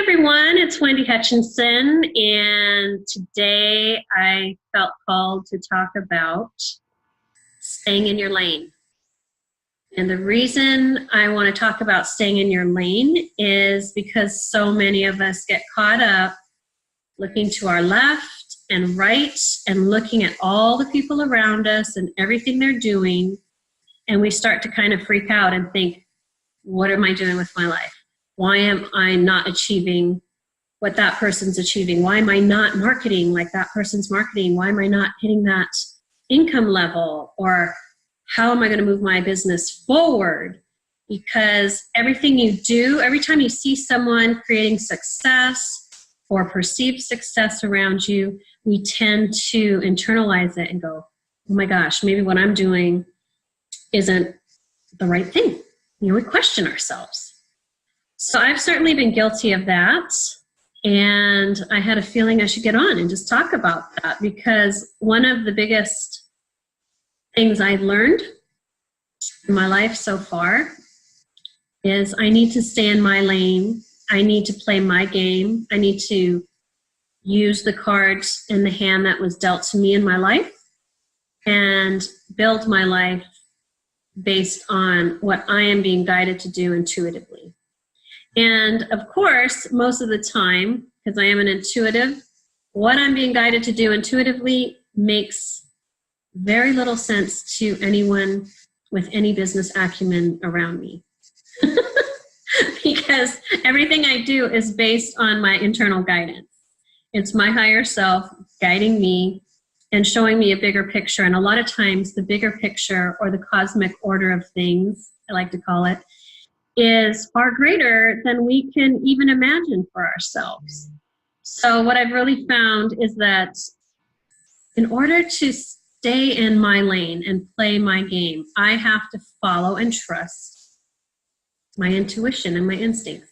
everyone, it's Wendy Hutchinson, and today I felt called to talk about staying in your lane. And the reason I want to talk about staying in your lane is because so many of us get caught up looking to our left and right and looking at all the people around us and everything they're doing, and we start to kind of freak out and think, what am I doing with my life? Why am I not achieving what that person's achieving? Why am I not marketing like that person's marketing? Why am I not hitting that income level? Or how am I going to move my business forward? Because everything you do, every time you see someone creating success or perceived success around you, we tend to internalize it and go, oh my gosh, maybe what I'm doing isn't the right thing. We question ourselves. So I've certainly been guilty of that, and I had a feeling I should get on and just talk about that, because one of the biggest things I've learned in my life so far is I need to stay in my lane. I need to play my game. I need to use the cards in the hand that was dealt to me in my life and build my life based on what I am being guided to do intuitively. And of course, most of the time, because I am an intuitive, what I'm being guided to do intuitively makes very little sense to anyone with any business acumen around me. Because everything I do is based on my internal guidance. It's my higher self guiding me and showing me a bigger picture. And a lot of times the bigger picture, or the cosmic order of things, I like to call it, is far greater than we can even imagine for ourselves. So what I've really found is that in order to stay in my lane and play my game, I have to follow and trust my intuition and my instincts.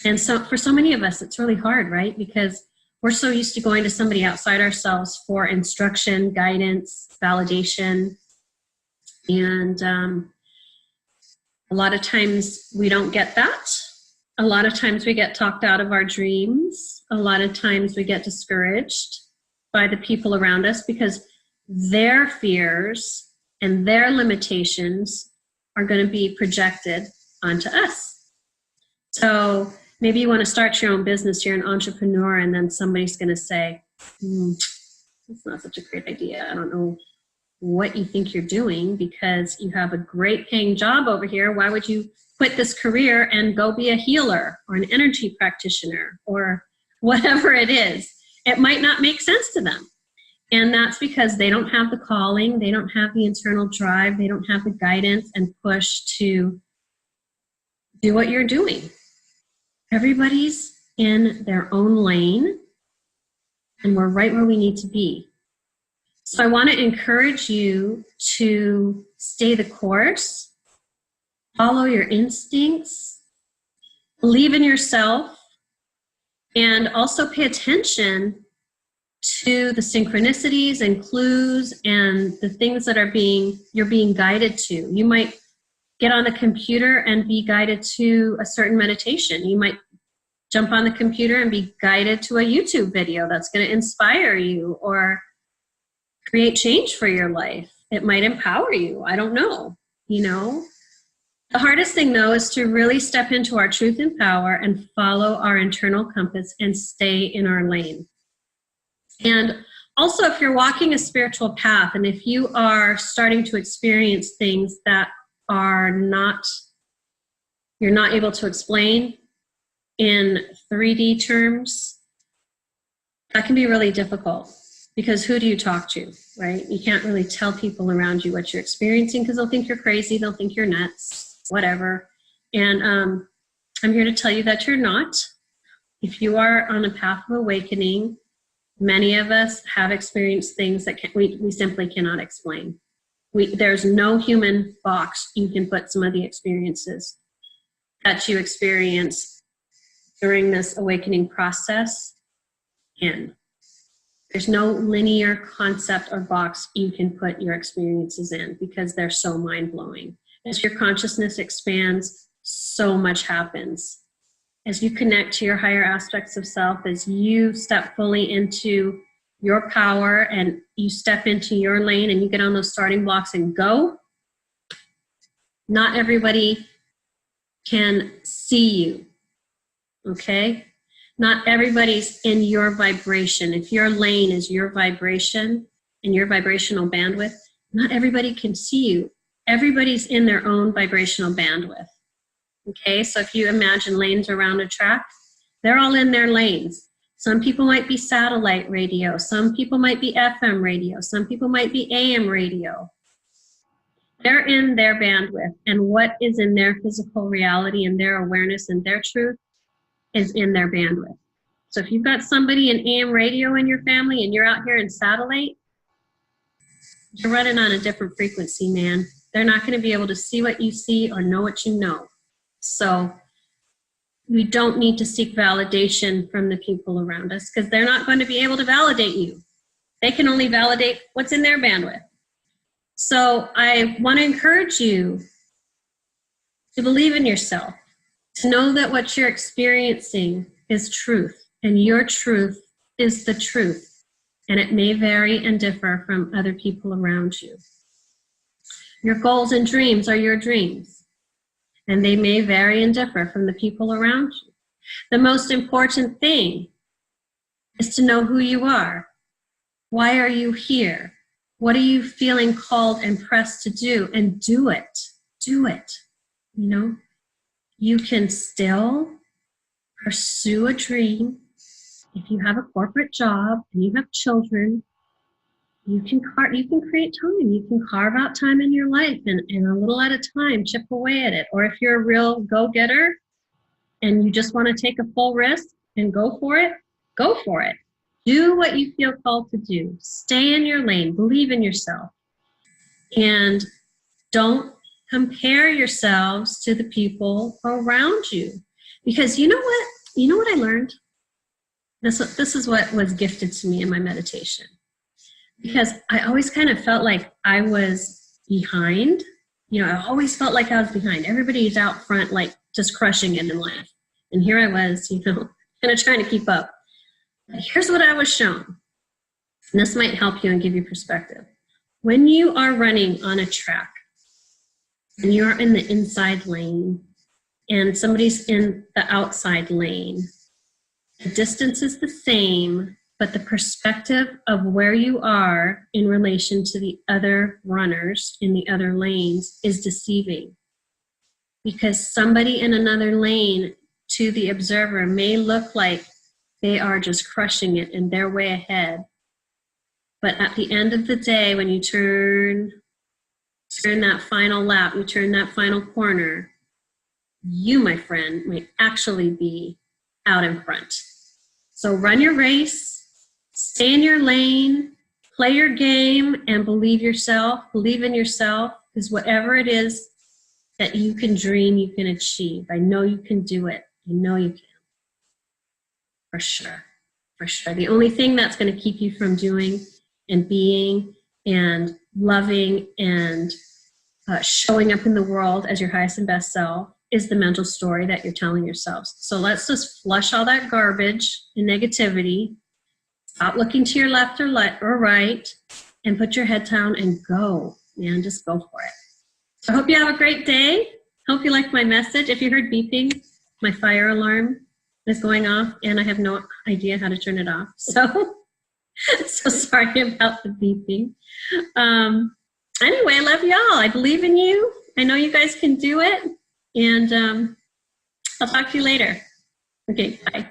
And so for so many of us, it's really hard, right? Because we're so used to going to somebody outside ourselves for instruction, guidance, validation, and a lot of times we don't get that. A lot of times we get talked out of our dreams. A lot of times we get discouraged by the people around us because their fears and their limitations are going to be projected onto us. So maybe you want to start your own business, you're an entrepreneur, and then somebody's going to say, that's not such a great idea. I don't know what you think you're doing because you have a great paying job over here. Why would you quit this career and go be a healer or an energy practitioner or whatever it is? It might not make sense to them. And that's because they don't have the calling, they don't have the internal drive, they don't have the guidance and push to do what you're doing. Everybody's in their own lane, and we're right where we need to be. So I want to encourage you to stay the course, follow your instincts, believe in yourself, and also pay attention to the synchronicities and clues and the things that you're being guided to. You might get on the computer and be guided to a certain meditation. You might jump on the computer and be guided to a YouTube video that's going to inspire you or create change for your life. It might empower you. I don't know. The hardest thing, though, is to really step into our truth and power and follow our internal compass and stay in our lane. And also, if you're walking a spiritual path and if you are starting to experience things that you're not able to explain in 3D terms, that can be really difficult. Because who do you talk to, right? You can't really tell people around you what you're experiencing because they'll think you're crazy, they'll think you're nuts, whatever. And I'm here to tell you that you're not. If you are on a path of awakening, many of us have experienced things that we simply cannot explain. There's no human box you can put some of the experiences that you experience during this awakening process in. There's no linear concept or box you can put your experiences in because they're so mind-blowing. As your consciousness expands, so much happens. as you connect to your higher aspects of self, as you step fully into your power and you step into your lane and you get on those starting blocks and go, not everybody can see you, okay? Not everybody's in your vibration. If your lane is your vibration and your vibrational bandwidth, not everybody can see you. Everybody's in their own vibrational bandwidth. Okay, so if you imagine lanes around a track, they're all in their lanes. Some people might be satellite radio, some people might be FM radio, some people might be AM radio. They're in their bandwidth, and what is in their physical reality and their awareness and their truth is in their bandwidth. So if you've got somebody in AM radio in your family and you're out here in satellite, you're running on a different frequency, man. They're not going to be able to see what you see or know what you know. So we don't need to seek validation from the people around us because they're not going to be able to validate you. They can only validate what's in their bandwidth. So I want to encourage you to believe in yourself, to know that what you're experiencing is truth, and your truth is the truth, and it may vary and differ from other people around you. Your goals and dreams are your dreams, and they may vary and differ from the people around you. The most important thing is to know who you are. Why are you here? What are you feeling called and pressed to do? And do it. Do it. You know, you can still pursue a dream. If you have a corporate job and you have children, you can create time. You can carve out time in your life and a little at a time, chip away at it. Or if you're a real go-getter and you just want to take a full risk and go for it, go for it. Do what you feel called to do. Stay in your lane. Believe in yourself. And don't compare yourselves to the people around you. Because you know what? You know what I learned? This is what was gifted to me in my meditation. Because I always kind of felt like I was behind. You know, I always felt like I was behind. Everybody's out front, like just crushing it in life. And here I was, you know, kind of trying to keep up. But here's what I was shown. And this might help you and give you perspective. When you are running on a track and you're in the inside lane and somebody's in the outside lane, the distance is the same, but the perspective of where you are in relation to the other runners in the other lanes is deceiving. Because somebody in another lane to the observer may look like they are just crushing it and they're way ahead. But at the end of the day, when you turn that final lap, you turn that final corner, you, my friend, might actually be out in front. So run your race, stay in your lane, play your game, and believe yourself, believe in yourself, because whatever it is that you can dream, you can achieve. I know you can do it. I know you can. For sure, for sure. The only thing that's going to keep you from doing and being and loving and showing up in the world as your highest and best self is the mental story that you're telling yourselves. So let's just flush all that garbage and negativity. Stop looking to your left or right and put your head down and go, man, just go for it. So I hope you have a great day. Hope you liked my message. If you heard beeping, my fire alarm is going off and I have no idea how to turn it off. So sorry about the beeping. Anyway, I love y'all. I believe in you. I know you guys can do it. And I'll talk to you later. Okay, bye.